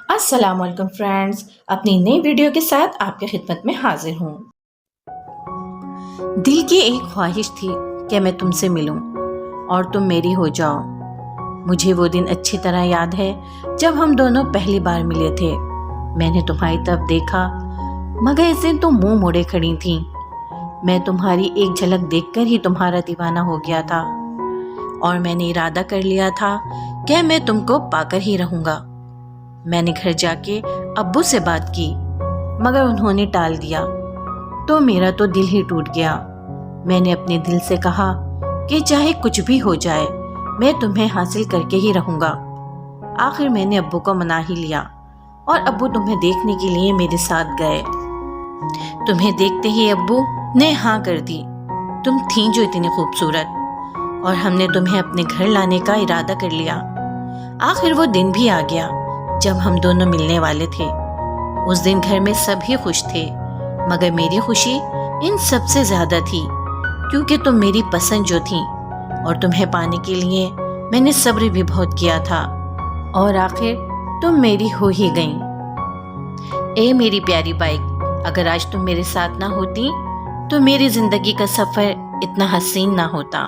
السلام علیکم فرینڈز، اپنی نئی ویڈیو کے ساتھ آپ کی خدمت میں حاضر ہوں۔ دل کی ایک خواہش تھی کہ میں تم سے ملوں اور تم میری ہو جاؤ۔ مجھے وہ دن اچھی طرح یاد ہے جب ہم دونوں پہلی بار ملے تھے۔ میں نے تمہاری طرف دیکھا مگر اس دن تم منہ موڑے کھڑی تھیں۔ میں تمہاری ایک جھلک دیکھ کر ہی تمہارا دیوانہ ہو گیا تھا اور میں نے ارادہ کر لیا تھا کہ میں تم کو پا کر ہی رہوں گا۔ میں نے گھر جا کے ابو سے بات کی مگر انہوں نے ٹال دیا تو میرا تو دل ہی ٹوٹ گیا۔ میں نے اپنے دل سے کہا کہ چاہے کچھ بھی ہو جائے میں تمہیں حاصل کر کے ہی رہوں گا۔ آخر میں نے ابو کو منا ہی لیا اور ابو تمہیں دیکھنے کے لیے میرے ساتھ گئے۔ تمہیں دیکھتے ہی ابو نے ہاں کر دی۔ تم تھیں جو اتنی خوبصورت اور ہم نے تمہیں اپنے گھر لانے کا ارادہ کر لیا۔ آخر وہ دن بھی آ گیا جب ہم دونوں ملنے والے تھے۔ اس دن گھر میں سب ہی خوش تھے مگر میری خوشی ان سب سے زیادہ تھی کیونکہ تم میری پسند جو تھی اور تمہیں پانے کے لیے میں نے صبر بھی بہت کیا تھا اور آخر تم میری ہو ہی گئیں۔ اے میری پیاری بائک، اگر آج تم میرے ساتھ نہ ہوتی تو میری زندگی کا سفر اتنا حسین نہ ہوتا۔